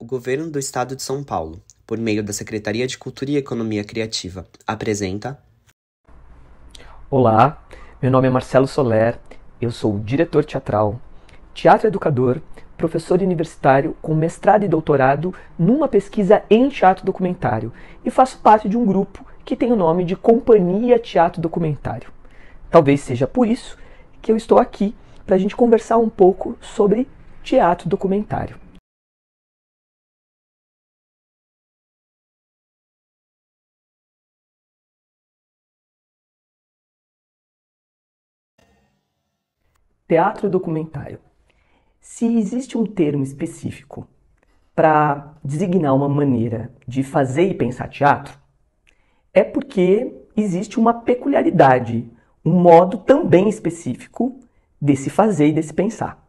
O Governo do Estado de São Paulo, por meio da Secretaria de Cultura e Economia Criativa, apresenta... Olá, meu nome é Marcelo Soler, eu sou diretor teatral, teatro educador, professor universitário com mestrado e doutorado numa pesquisa em teatro documentário e faço parte de um grupo que tem o nome de Companhia Teatro Documentário. Talvez seja por isso que eu estou aqui para a gente conversar um pouco sobre teatro documentário. Teatro documentário. Se existe um termo específico para designar uma maneira de fazer e pensar teatro, é porque existe uma peculiaridade, um modo também específico de se fazer e de se pensar.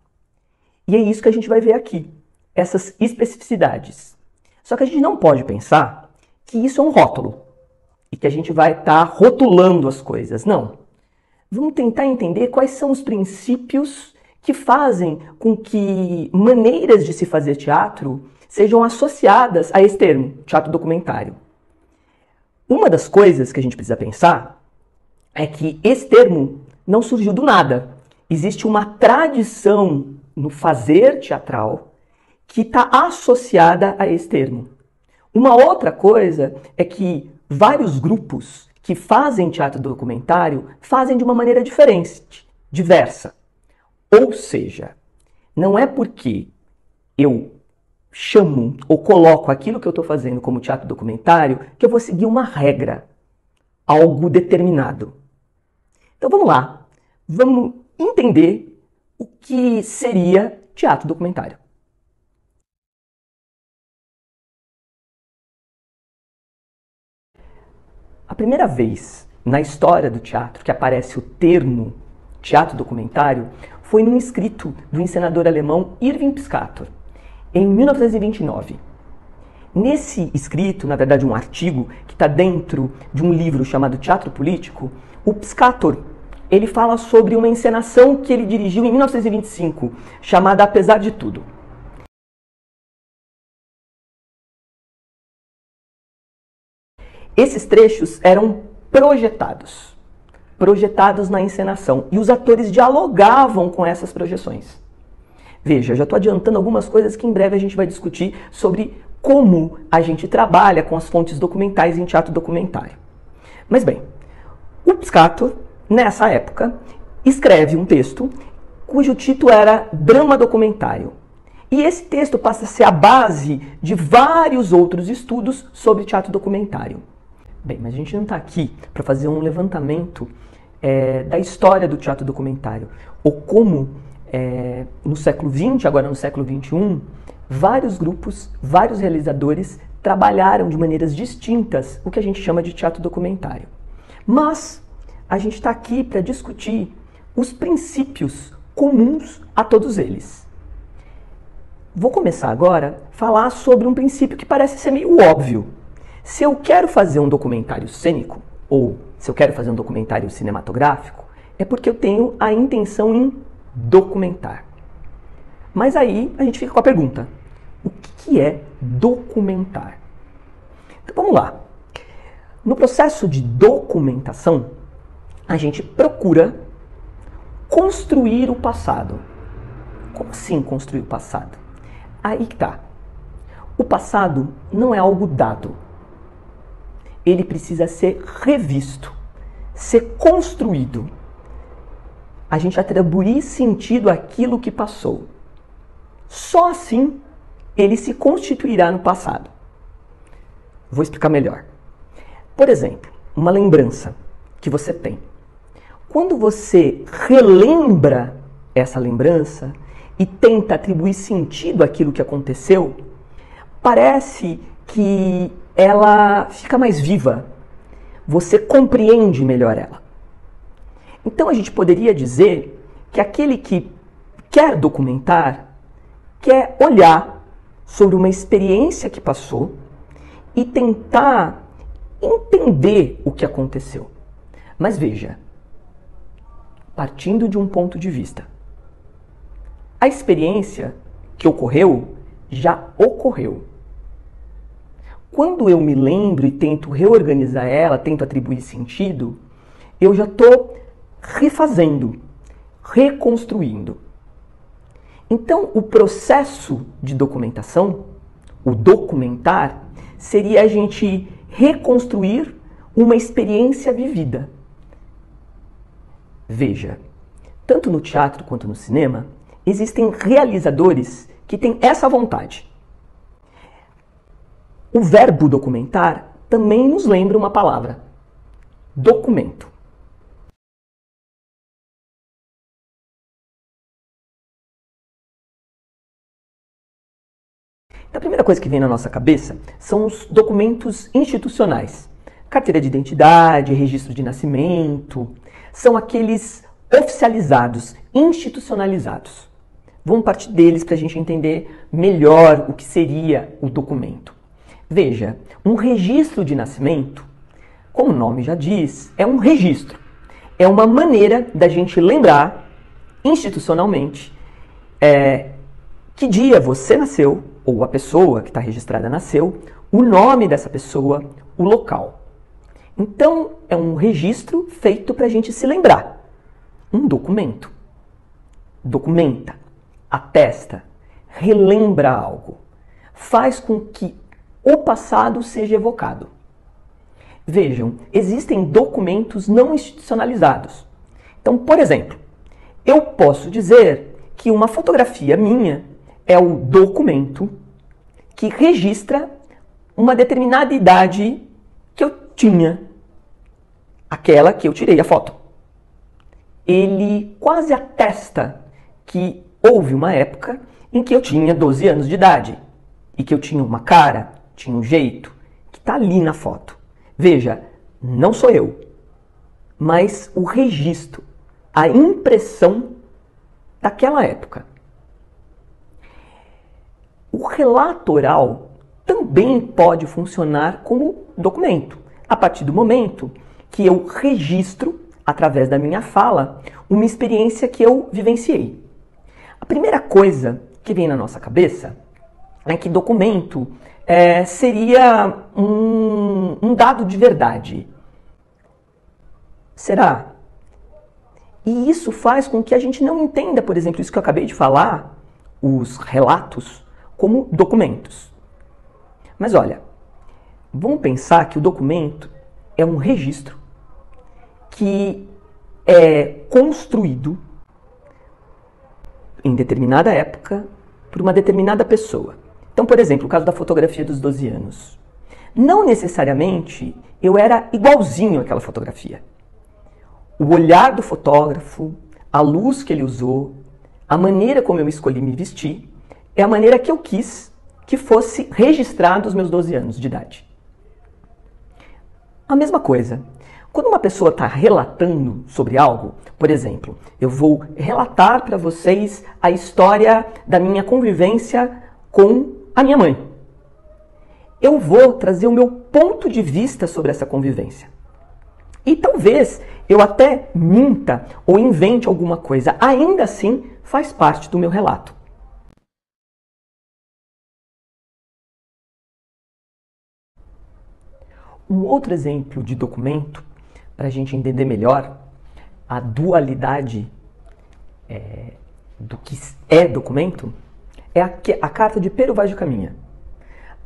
E é isso que a gente vai ver aqui, essas especificidades. Só que a gente não pode pensar que isso é um rótulo e que a gente vai estar rotulando as coisas. Não. Vamos tentar entender quais são os princípios que fazem com que maneiras de se fazer teatro sejam associadas a esse termo, teatro documentário. Uma das coisas que a gente precisa pensar é que esse termo não surgiu do nada. Existe uma tradição no fazer teatral que está associada a esse termo. Uma outra coisa é que vários grupos que fazem teatro documentário fazem de uma maneira diferente, diversa. Ou seja, não é porque eu chamo ou coloco aquilo que eu estou fazendo como teatro documentário que eu vou seguir uma regra, algo determinado. Então vamos lá, vamos entender o que seria teatro documentário. A primeira vez na história do teatro que aparece o termo teatro documentário foi num escrito do encenador alemão Irving Piscator, em 1929. Nesse escrito, na verdade um artigo que está dentro de um livro chamado Teatro Político, o Piscator ele fala sobre uma encenação que ele dirigiu em 1925, chamada Apesar de Tudo. Esses trechos eram projetados na encenação, e os atores dialogavam com essas projeções. Veja, já estou adiantando algumas coisas que em breve a gente vai discutir sobre como a gente trabalha com as fontes documentais em teatro documentário. Mas bem, o Piscator, nessa época, escreve um texto cujo título era Drama Documentário. E esse texto passa a ser a base de vários outros estudos sobre teatro documentário. Bem, mas a gente não está aqui para fazer um levantamento da história do teatro documentário, ou como no século XX, agora no século XXI, vários grupos, vários realizadores trabalharam de maneiras distintas o que a gente chama de teatro documentário. Mas a gente está aqui para discutir os princípios comuns a todos eles. Vou começar agora a falar sobre um princípio que parece ser meio óbvio. Se eu quero fazer um documentário cênico, ou se eu quero fazer um documentário cinematográfico, é porque eu tenho a intenção em documentar. Mas aí a gente fica com a pergunta, o que é documentar? Então vamos lá. No processo de documentação, a gente procura construir o passado. Como assim construir o passado? Aí que tá. O passado não é algo dado. Ele precisa ser revisto, ser construído. A gente atribuir sentido àquilo que passou. Só assim ele se constituirá no passado. Vou explicar melhor. Por exemplo, uma lembrança que você tem. Quando você relembra essa lembrança e tenta atribuir sentido àquilo que aconteceu, parece que ela fica mais viva. Você compreende melhor ela. Então a gente poderia dizer que aquele que quer documentar, quer olhar sobre uma experiência que passou e tentar entender o que aconteceu. Mas veja, partindo de um ponto de vista, a experiência que ocorreu já ocorreu. Quando eu me lembro e tento reorganizar ela, tento atribuir sentido, eu já estou refazendo, reconstruindo. Então, o processo de documentação, o documentar, seria a gente reconstruir uma experiência vivida. Veja, tanto no teatro quanto no cinema, existem realizadores que têm essa vontade. O verbo documentar também nos lembra uma palavra: documento. Então, a primeira coisa que vem na nossa cabeça são os documentos institucionais. Carteira de identidade, registro de nascimento, são aqueles oficializados, institucionalizados. Vamos partir deles para a gente entender melhor o que seria o documento. Veja, um registro de nascimento, como o nome já diz, é um registro. É uma maneira da gente lembrar, institucionalmente, que dia você nasceu, ou a pessoa que está registrada nasceu, o nome dessa pessoa, o local. Então, é um registro feito para a gente se lembrar. Um documento. Documenta, atesta, relembra algo. Faz com que o passado seja evocado. Vejam, existem documentos não institucionalizados. Então, por exemplo, eu posso dizer que uma fotografia minha é o documento que registra uma determinada idade que eu tinha, aquela que eu tirei a foto. Ele quase atesta que houve uma época em que eu tinha 12 anos de idade e que eu tinha uma cara, tinha um jeito, que está ali na foto. Veja, não sou eu, mas o registro, a impressão daquela época. O relato oral também pode funcionar como documento, a partir do momento que eu registro, através da minha fala, uma experiência que eu vivenciei. A primeira coisa que vem na nossa cabeça é que documento seria um dado de verdade. Será? E isso faz com que a gente não entenda, por exemplo, isso que eu acabei de falar, os relatos, como documentos. Mas olha, vamos pensar que o documento é um registro que é construído em determinada época por uma determinada pessoa. Então, por exemplo, o caso da fotografia dos 12 anos. Não necessariamente eu era igualzinho àquela fotografia. O olhar do fotógrafo, a luz que ele usou, a maneira como eu escolhi me vestir, é a maneira que eu quis que fosse registrado os meus 12 anos de idade. A mesma coisa, quando uma pessoa está relatando sobre algo, por exemplo, eu vou relatar para vocês a história da minha convivência com a minha mãe. Eu vou trazer o meu ponto de vista sobre essa convivência. E talvez eu até minta ou invente alguma coisa. Ainda assim, faz parte do meu relato. Um outro exemplo de documento, para a gente entender melhor a dualidade do que é documento, é a Carta de Pero Vaz de Caminha.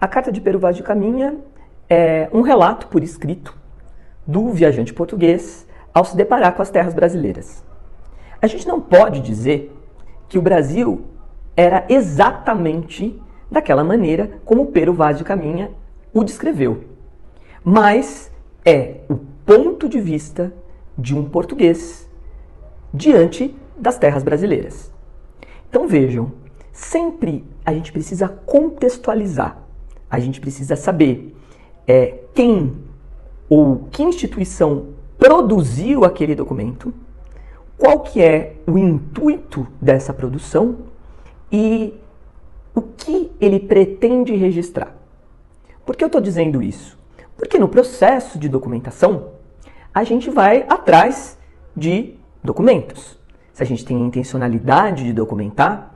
A Carta de Pero Vaz de Caminha é um relato por escrito do viajante português ao se deparar com as terras brasileiras. A gente não pode dizer que o Brasil era exatamente daquela maneira como Pero Vaz de Caminha o descreveu, mas é o ponto de vista de um português diante das terras brasileiras. Então vejam, sempre a gente precisa contextualizar, a gente precisa saber quem ou que instituição produziu aquele documento, qual que é o intuito dessa produção e o que ele pretende registrar. Por que eu estou dizendo isso? Porque no processo de documentação, a gente vai atrás de documentos. Se a gente tem a intencionalidade de documentar,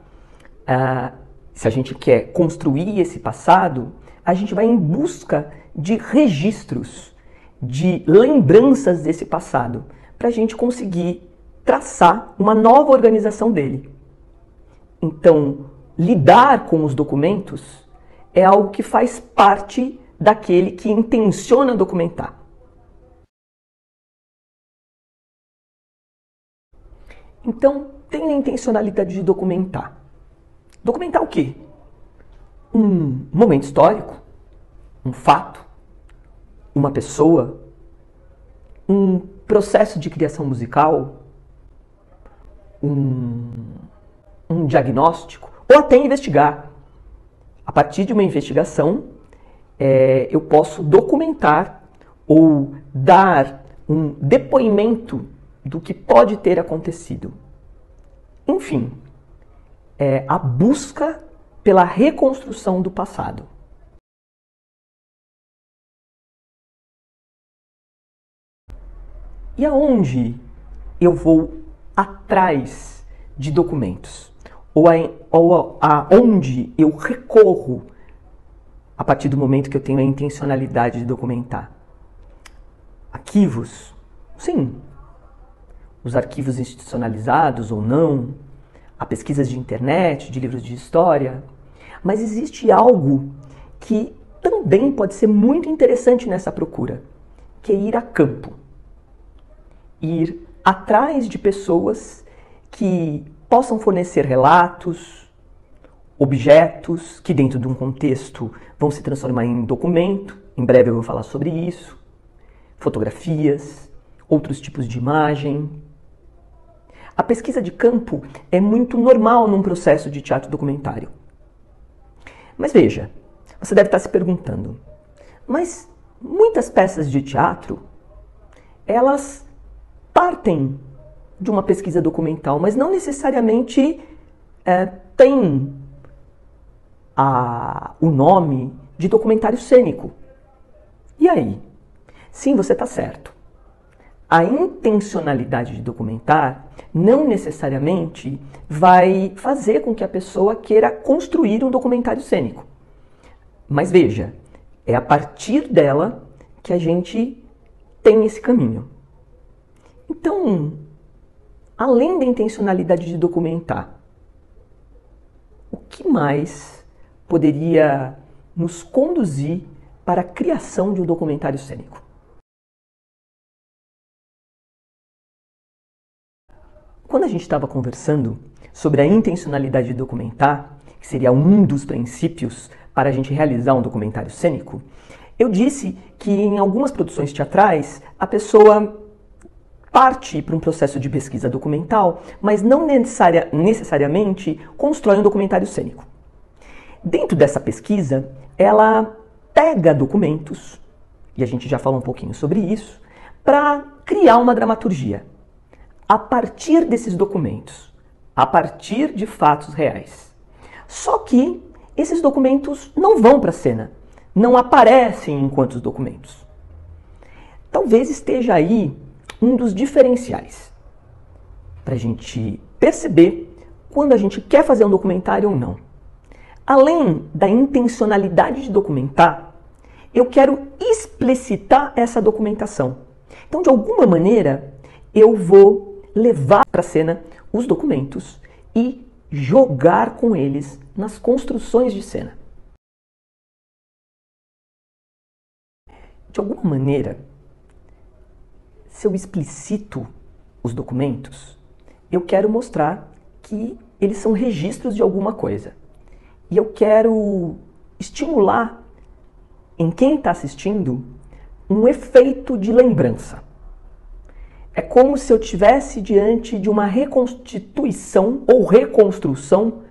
se a gente quer construir esse passado, a gente vai em busca de registros, de lembranças desse passado, para a gente conseguir traçar uma nova organização dele. Então, lidar com os documentos é algo que faz parte daquele que intenciona documentar. Então, tem a intencionalidade de documentar. Documentar o quê? Um momento histórico, um fato, uma pessoa, um processo de criação musical, um diagnóstico, ou até investigar. A partir de uma investigação, eu posso documentar ou dar um depoimento do que pode ter acontecido. Enfim, é a busca pela reconstrução do passado. E aonde eu vou atrás de documentos? Ou aonde eu recorro a partir do momento que eu tenho a intencionalidade de documentar? Arquivos? Sim. Os arquivos institucionalizados ou não, a pesquisas de internet, de livros de história. Mas existe algo que também pode ser muito interessante nessa procura, que é ir a campo. Ir atrás de pessoas que possam fornecer relatos, objetos que dentro de um contexto vão se transformar em documento, em breve eu vou falar sobre isso, fotografias, outros tipos de imagem. A pesquisa de campo é muito normal num processo de teatro documentário. Mas veja, você deve estar se perguntando, mas muitas peças de teatro, elas partem de uma pesquisa documental, mas não necessariamente têm o nome de documentário cênico. E aí? Sim, você está certo. A intencionalidade de documentar não necessariamente vai fazer com que a pessoa queira construir um documentário cênico. Mas veja, é a partir dela que a gente tem esse caminho. Então, além da intencionalidade de documentar, o que mais poderia nos conduzir para a criação de um documentário cênico? Quando a gente estava conversando sobre a intencionalidade de documentar, que seria um dos princípios para a gente realizar um documentário cênico, eu disse que em algumas produções teatrais a pessoa parte para um processo de pesquisa documental, mas não necessariamente constrói um documentário cênico. Dentro dessa pesquisa, ela pega documentos, e a gente já falou um pouquinho sobre isso, para criar uma dramaturgia. A partir desses documentos, a partir de fatos reais. Só que esses documentos não vão para a cena, não aparecem enquanto documentos. Talvez esteja aí um dos diferenciais para a gente perceber quando a gente quer fazer um documentário ou não. Além da intencionalidade de documentar, eu quero explicitar essa documentação. Então, de alguma maneira, eu vou levar para a cena os documentos e jogar com eles nas construções de cena. De alguma maneira, se eu explicito os documentos, eu quero mostrar que eles são registros de alguma coisa. E eu quero estimular em quem está assistindo um efeito de lembrança. É como se eu estivesse diante de uma reconstituição ou reconstrução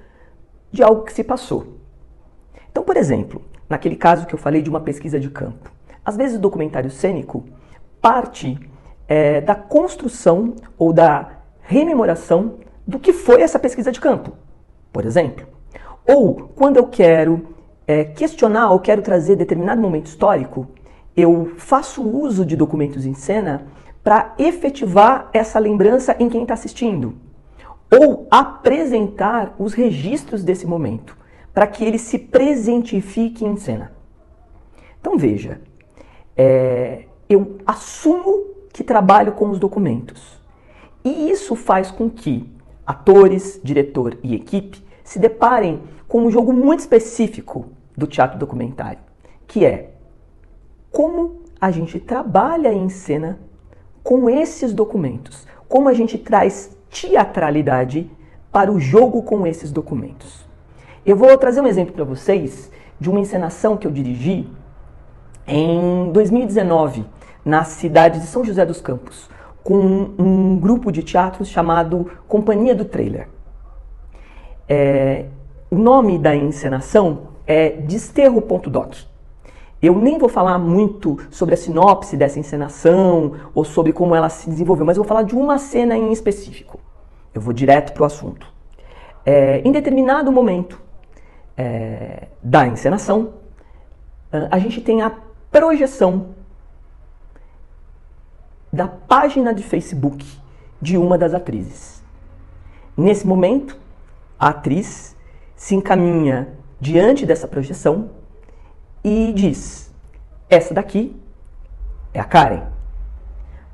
de algo que se passou. Então, por exemplo, naquele caso que eu falei de uma pesquisa de campo, às vezes o documentário cênico parte da construção ou da rememoração do que foi essa pesquisa de campo, por exemplo. Ou quando eu quero questionar ou quero trazer determinado momento histórico, eu faço uso de documentos em cena para efetivar essa lembrança em quem está assistindo. Ou apresentar os registros desse momento, para que ele se presentifique em cena. Então veja, eu assumo que trabalho com os documentos. E isso faz com que atores, diretor e equipe se deparem com um jogo muito específico do teatro documentário, que é como a gente trabalha em cena com esses documentos, como a gente traz teatralidade para o jogo com esses documentos. Eu vou trazer um exemplo para vocês de uma encenação que eu dirigi em 2019, na cidade de São José dos Campos, com um grupo de teatro chamado Companhia do Trailer. O nome da encenação é Desterro.doc. Eu nem vou falar muito sobre a sinopse dessa encenação ou sobre como ela se desenvolveu, mas eu vou falar de uma cena em específico. Eu vou direto para o assunto. Em determinado momento da encenação, a gente tem a projeção da página de Facebook de uma das atrizes. Nesse momento, a atriz se encaminha diante dessa projeção e diz: essa daqui é a Karen.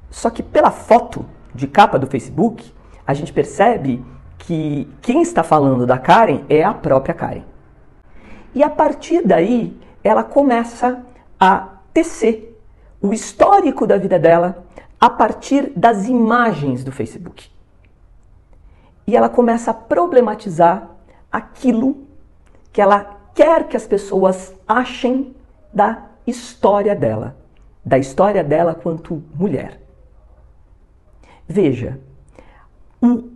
Só que pela foto de capa do Facebook, a gente percebe que quem está falando da Karen é a própria Karen. E a partir daí, ela começa a tecer o histórico da vida dela a partir das imagens do Facebook. E ela começa a problematizar aquilo que ela quer que as pessoas achem da história dela quanto mulher. Veja, o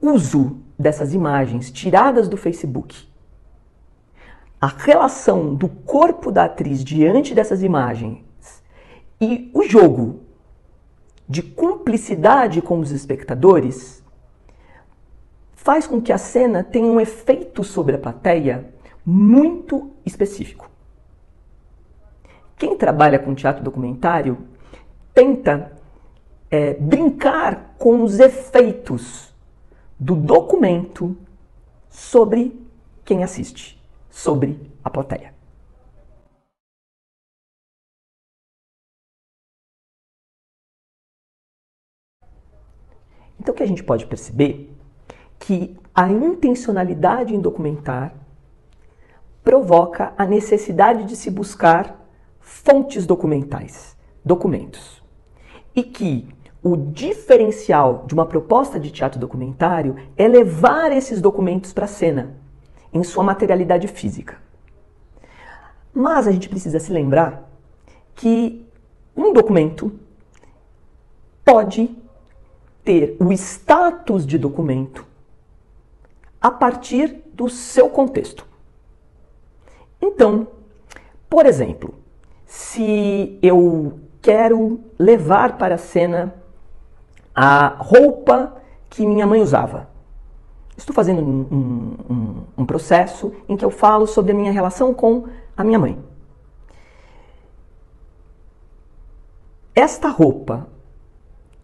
uso dessas imagens tiradas do Facebook, a relação do corpo da atriz diante dessas imagens e o jogo de cumplicidade com os espectadores faz com que a cena tenha um efeito sobre a plateia muito específico. Quem trabalha com teatro documentário tenta brincar com os efeitos do documento sobre quem assiste, sobre a plateia. Então o que a gente pode perceber que a intencionalidade em documentar provoca a necessidade de se buscar fontes documentais, documentos. E que o diferencial de uma proposta de teatro documentário é levar esses documentos para a cena, em sua materialidade física. Mas a gente precisa se lembrar que um documento pode ter o status de documento a partir do seu contexto. Então, por exemplo, se eu quero levar para a cena a roupa que minha mãe usava, estou fazendo um processo em que eu falo sobre a minha relação com a minha mãe. Esta roupa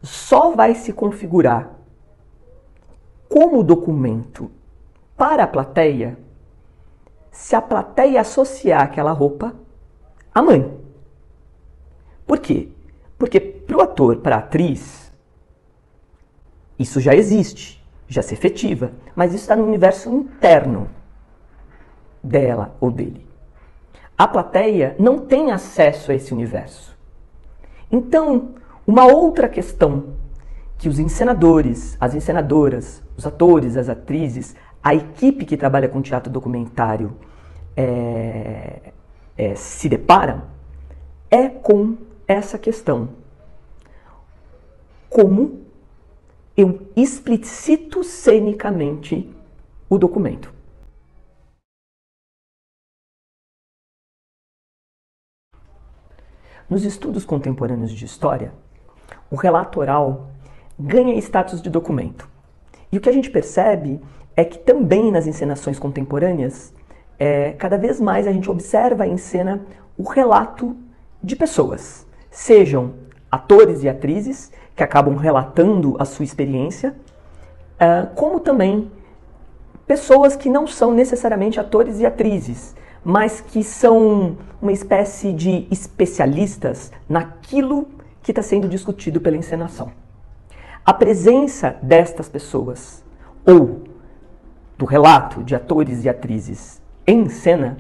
só vai se configurar como documento para a plateia se a plateia associar aquela roupa à mãe. Por quê? Porque para o ator, para a atriz, isso já existe, já se efetiva, mas isso está no universo interno dela ou dele. A plateia não tem acesso a esse universo. Então, uma outra questão que os encenadores, as encenadoras, os atores, as atrizes, a equipe que trabalha com teatro documentário se deparam é com essa questão. Como eu explicito cenicamente o documento. Nos estudos contemporâneos de história, o relato oral ganha status de documento. E o que a gente percebe é que também nas encenações contemporâneas, cada vez mais a gente observa em cena o relato de pessoas, sejam atores e atrizes que acabam relatando a sua experiência, como também pessoas que não são necessariamente atores e atrizes, mas que são uma espécie de especialistas naquilo que está sendo discutido pela encenação. A presença destas pessoas, ou do relato de atores e atrizes em cena,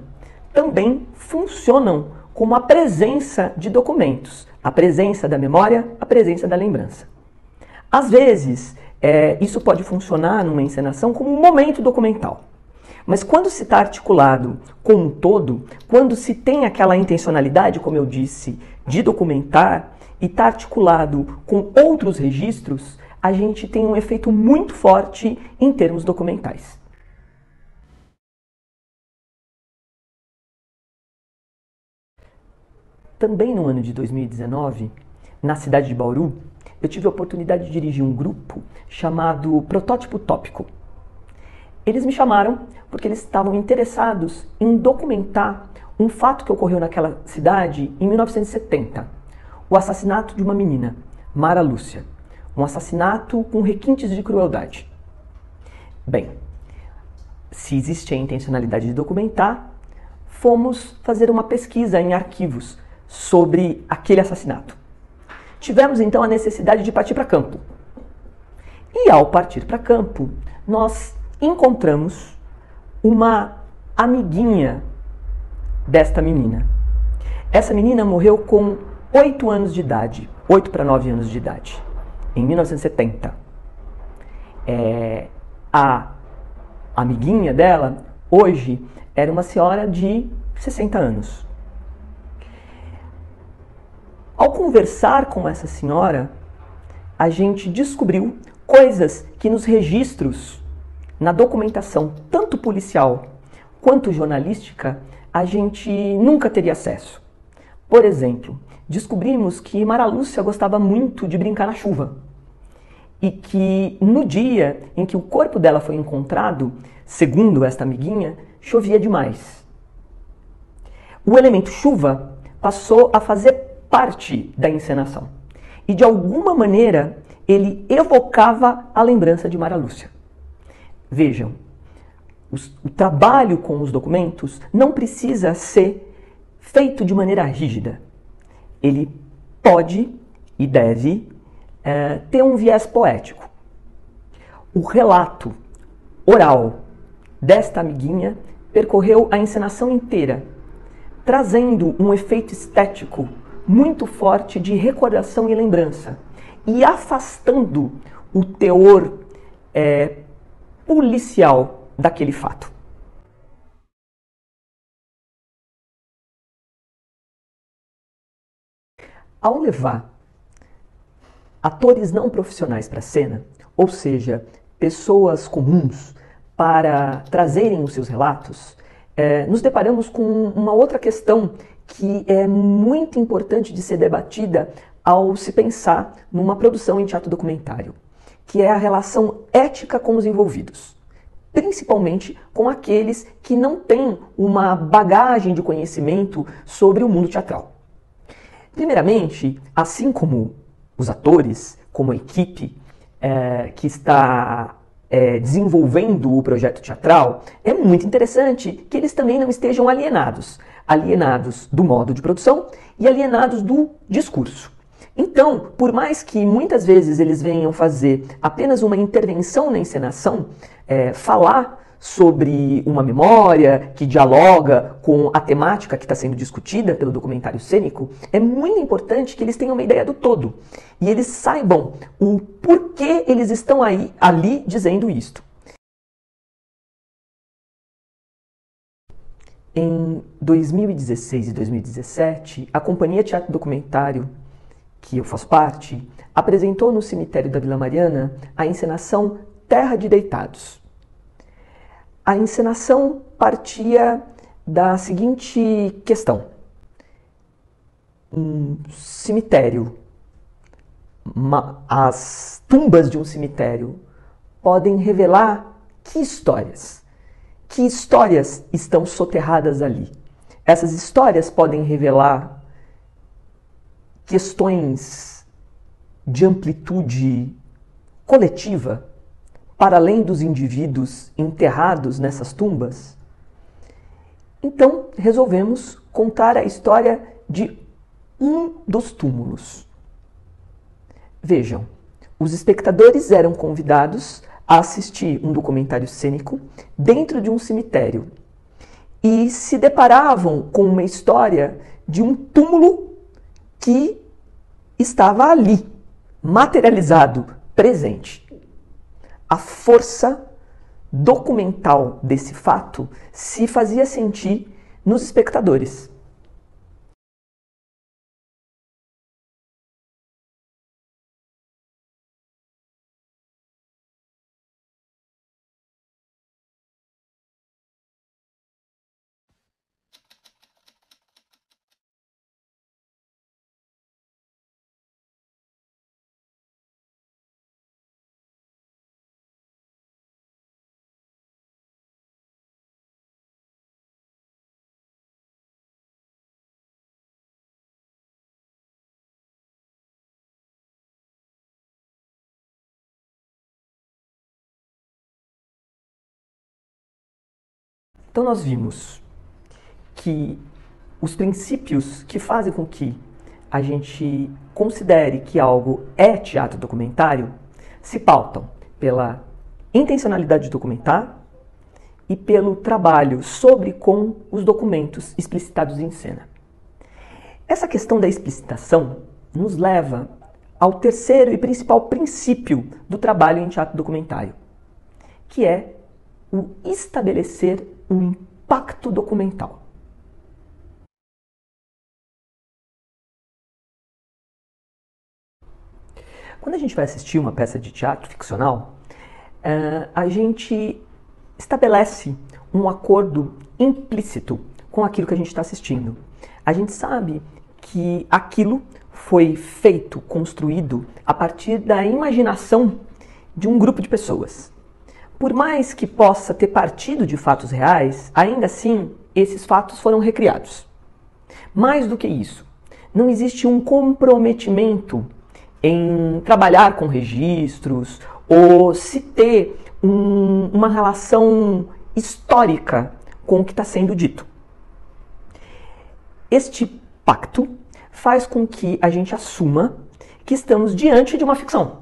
também funcionam como a presença de documentos, a presença da memória, a presença da lembrança. Às vezes, isso pode funcionar numa encenação como um momento documental. Mas quando se está articulado com um todo, quando se tem aquela intencionalidade, como eu disse, de documentar, e está articulado com outros registros, a gente tem um efeito muito forte em termos documentais. Também no ano de 2019, na cidade de Bauru, eu tive a oportunidade de dirigir um grupo chamado Protótipo Tópico. Eles me chamaram porque eles estavam interessados em documentar um fato que ocorreu naquela cidade em 1970. O assassinato de uma menina, Mara Lúcia. Um assassinato com requintes de crueldade. Bem, se existe a intencionalidade de documentar, fomos fazer uma pesquisa em arquivos sobre aquele assassinato. Tivemos então a necessidade de partir para campo. E ao partir para campo, nós encontramos uma amiguinha desta menina. Essa menina morreu com 8 anos de idade, 8 para 9 anos de idade, em 1970. A amiguinha dela, hoje, era uma senhora de 60 anos. Ao conversar com essa senhora, a gente descobriu coisas que nos registros, na documentação, tanto policial quanto jornalística, a gente nunca teria acesso. Por exemplo, descobrimos que Mara Lúcia gostava muito de brincar na chuva e que no dia em que o corpo dela foi encontrado, segundo esta amiguinha, chovia demais. O elemento chuva passou a fazer parte da encenação e de alguma maneira ele evocava a lembrança de Mara Lúcia. Vejam, o trabalho com os documentos não precisa ser feito de maneira rígida. Ele pode e deve ter um viés poético. O relato oral desta amiguinha percorreu a encenação inteira, trazendo um efeito estético muito forte de recordação e lembrança, e afastando o teor policial daquele fato. Ao levar atores não profissionais para a cena, ou seja, pessoas comuns, para trazerem os seus relatos, nos deparamos com uma outra questão que é muito importante de ser debatida ao se pensar numa produção em teatro documentário, que é a relação ética com os envolvidos, principalmente com aqueles que não têm uma bagagem de conhecimento sobre o mundo teatral. Primeiramente, assim como os atores, como a equipe que está desenvolvendo o projeto teatral, é muito interessante que eles também não estejam alienados do modo de produção e alienados do discurso. Então, por mais que muitas vezes eles venham fazer apenas uma intervenção na encenação, falar sobre uma memória que dialoga com a temática que está sendo discutida pelo documentário cênico, é muito importante que eles tenham uma ideia do todo e eles saibam o porquê eles estão ali dizendo isto. Em 2016 e 2017, a Companhia Teatro Documentário, que eu faço parte, apresentou no cemitério da Vila Mariana a encenação Terra de Deitados. A encenação partia da seguinte questão: um cemitério, as tumbas de um cemitério podem revelar que histórias? Que histórias estão soterradas ali? Essas histórias podem revelar questões de amplitude coletiva, para além dos indivíduos enterrados nessas tumbas? Então, resolvemos contar a história de um dos túmulos. Vejam, os espectadores eram convidados a assistir um documentário cênico dentro de um cemitério e se deparavam com uma história de um túmulo que estava ali, materializado, presente. A força documental desse fato se fazia sentir nos espectadores. Então nós vimos que os princípios que fazem com que a gente considere que algo é teatro documentário se pautam pela intencionalidade de documentar e pelo trabalho sobre com os documentos explicitados em cena. Essa questão da explicitação nos leva ao terceiro e principal princípio do trabalho em teatro documentário, que é o estabelecer um impacto documental. Quando a gente vai assistir uma peça de teatro ficcional, a gente estabelece um acordo implícito com aquilo que a gente está assistindo. A gente sabe que aquilo foi feito, construído a partir da imaginação de um grupo de pessoas. Por mais que possa ter partido de fatos reais, ainda assim, esses fatos foram recriados. Mais do que isso, não existe um comprometimento em trabalhar com registros ou se ter uma relação histórica com o que está sendo dito. Este pacto faz com que a gente assuma que estamos diante de uma ficção.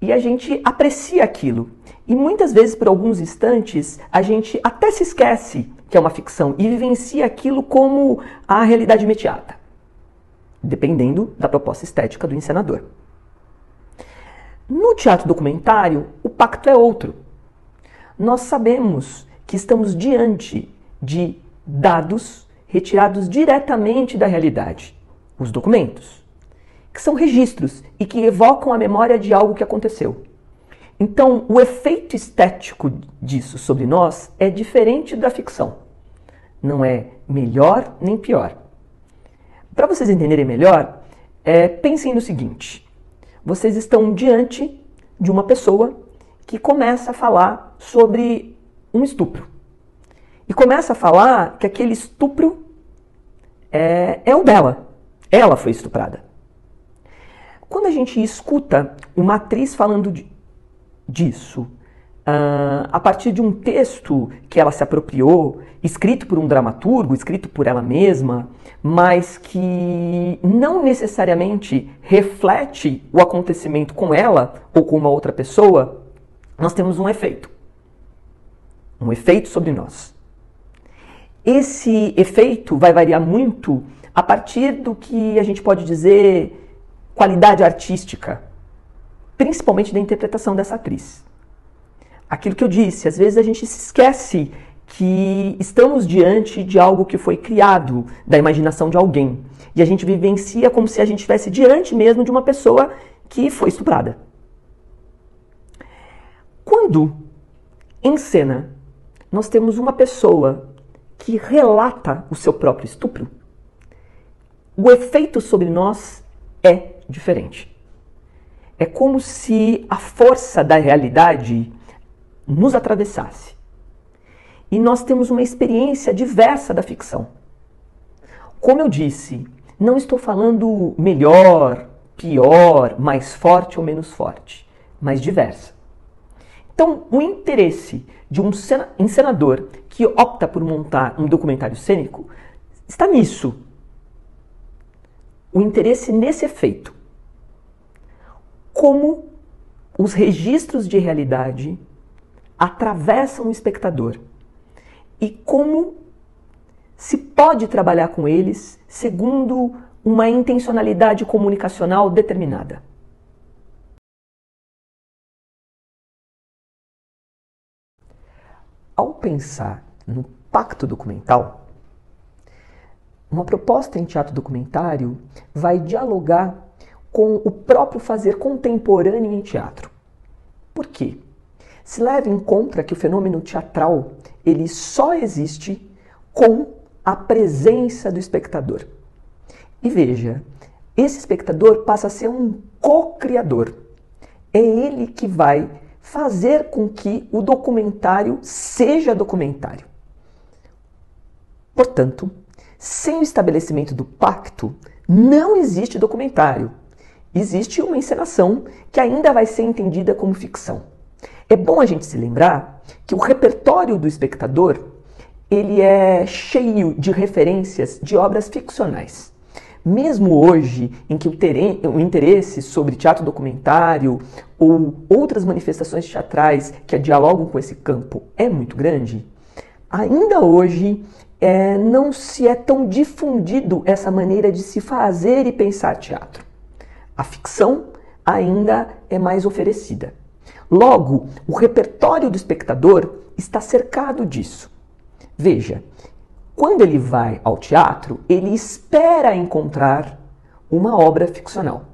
E a gente aprecia aquilo. E muitas vezes, por alguns instantes, a gente até se esquece que é uma ficção e vivencia aquilo como a realidade imediata, dependendo da proposta estética do encenador. No teatro documentário, o pacto é outro. Nós sabemos que estamos diante de dados retirados diretamente da realidade, os documentos, que são registros e que evocam a memória de algo que aconteceu. Então, o efeito estético disso sobre nós é diferente da ficção. Não é melhor nem pior. Para vocês entenderem melhor, pensem no seguinte. Vocês estão diante de uma pessoa que começa a falar sobre um estupro. E começa a falar que aquele estupro é o dela. Ela foi estuprada. Quando a gente escuta uma atriz falando disso, a partir de um texto que ela se apropriou, escrito por um dramaturgo, escrito por ela mesma, mas que não necessariamente reflete o acontecimento com ela ou com uma outra pessoa, nós temos um efeito sobre nós. Esse efeito vai variar muito a partir do que a gente pode dizer qualidade artística, principalmente da interpretação dessa atriz. Aquilo que eu disse, às vezes a gente se esquece que estamos diante de algo que foi criado da imaginação de alguém. E a gente vivencia como se a gente estivesse diante mesmo de uma pessoa que foi estuprada. Quando, em cena, nós temos uma pessoa que relata o seu próprio estupro, o efeito sobre nós é diferente. É como se a força da realidade nos atravessasse. E nós temos uma experiência diversa da ficção. Como eu disse, não estou falando melhor, pior, mais forte ou menos forte, mas diversa. Então, o interesse de um encenador que opta por montar um documentário cênico está nisso. O interesse nesse efeito. Como os registros de realidade atravessam o espectador e como se pode trabalhar com eles segundo uma intencionalidade comunicacional determinada. Ao pensar no pacto documental, uma proposta em teatro documentário vai dialogar com o próprio fazer contemporâneo em teatro. Por quê? Se leva em conta que o fenômeno teatral ele só existe com a presença do espectador. E veja, esse espectador passa a ser um co-criador. É ele que vai fazer com que o documentário seja documentário. Portanto, sem o estabelecimento do pacto, não existe documentário. Existe uma encenação que ainda vai ser entendida como ficção. É bom a gente se lembrar que o repertório do espectador ele é cheio de referências de obras ficcionais. Mesmo hoje, em que o interesse sobre teatro documentário ou outras manifestações teatrais que dialogam com esse campo é muito grande, ainda hoje não se é tão difundido essa maneira de se fazer e pensar teatro. A ficção ainda é mais oferecida. Logo, o repertório do espectador está cercado disso. Veja, quando ele vai ao teatro, ele espera encontrar uma obra ficcional.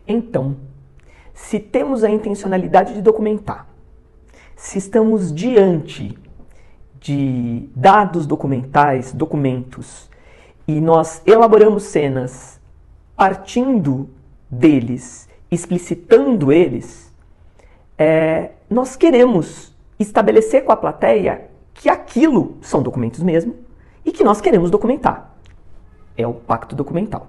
Então, se temos a intencionalidade de documentar, se estamos diante de dados documentais, documentos, e nós elaboramos cenas partindo deles, explicitando eles, nós queremos estabelecer com a plateia que aquilo são documentos mesmo e que nós queremos documentar. É o pacto documental.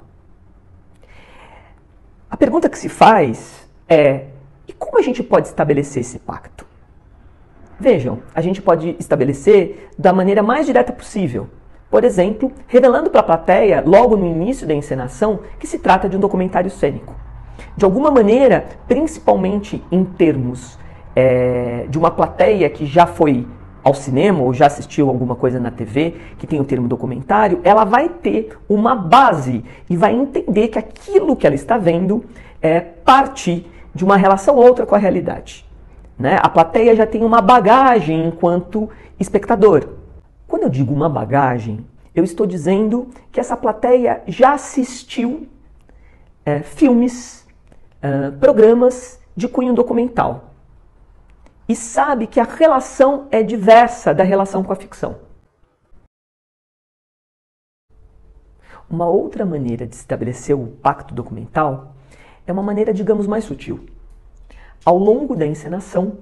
A pergunta que se faz é: e como a gente pode estabelecer esse pacto? Vejam, a gente pode estabelecer da maneira mais direta possível. Por exemplo, revelando para a plateia, logo no início da encenação, que se trata de um documentário cênico. De alguma maneira, principalmente em termos de uma plateia que já foi ao cinema ou já assistiu alguma coisa na TV, que tem o termo documentário, ela vai ter uma base e vai entender que aquilo que ela está vendo é parte de uma relação ou outra com a realidade. Né? A plateia já tem uma bagagem enquanto espectador. Quando eu digo uma bagagem, eu estou dizendo que essa plateia já assistiu filmes, programas de cunho documental e sabe que a relação é diversa da relação com a ficção. Uma outra maneira de estabelecer o pacto documental é uma maneira, digamos, mais sutil. Ao longo da encenação,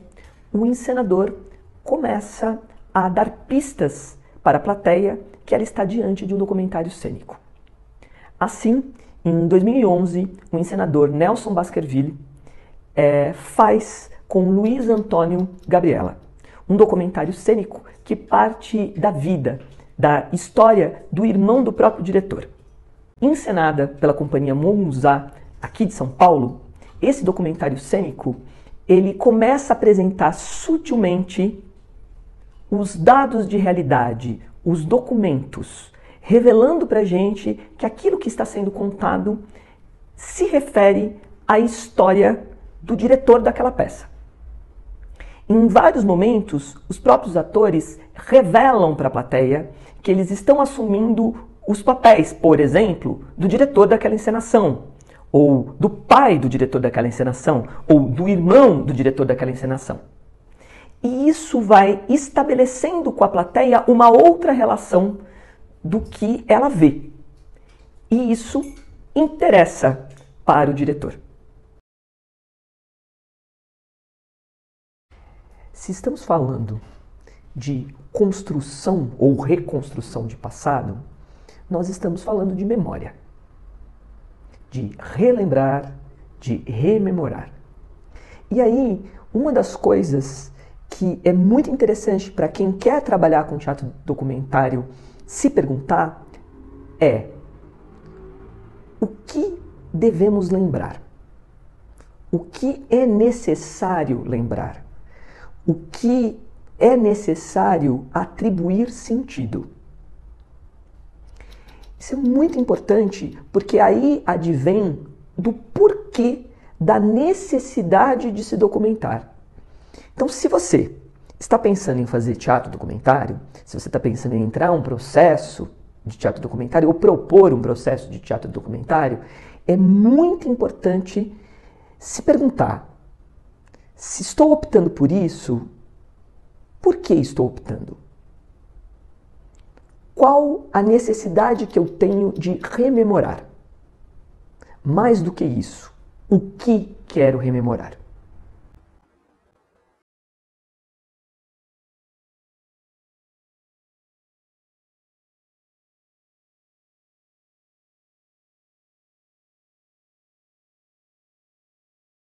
o encenador começa a dar pistas para a plateia que ela está diante de um documentário cênico. Assim, em 2011, o encenador Nelson Baskerville faz com Luiz Antônio Gabriela um documentário cênico que parte da vida, da história do irmão do próprio diretor. Encenada pela companhia Monzá, aqui de São Paulo, esse documentário cênico ele começa a apresentar sutilmente os dados de realidade, os documentos, revelando para a gente que aquilo que está sendo contado se refere à história do diretor daquela peça. Em vários momentos, os próprios atores revelam para a plateia que eles estão assumindo os papéis, por exemplo, do diretor daquela encenação, ou do pai do diretor daquela encenação, ou do irmão do diretor daquela encenação. E isso vai estabelecendo com a plateia uma outra relação do que ela vê. E isso interessa para o diretor. Se estamos falando de construção ou reconstrução de passado, nós estamos falando de memória. De relembrar, de rememorar. E aí, uma das coisas que é muito interessante para quem quer trabalhar com teatro documentário se perguntar é: o que devemos lembrar? O que é necessário lembrar? O que é necessário atribuir sentido? Isso é muito importante porque aí advém do porquê da necessidade de se documentar. Então, se você está pensando em fazer teatro documentário, se você está pensando em entrar um processo de teatro documentário ou propor um processo de teatro documentário, é muito importante se perguntar: se estou optando por isso, por que estou optando? Qual a necessidade que eu tenho de rememorar? Mais do que isso, o que quero rememorar?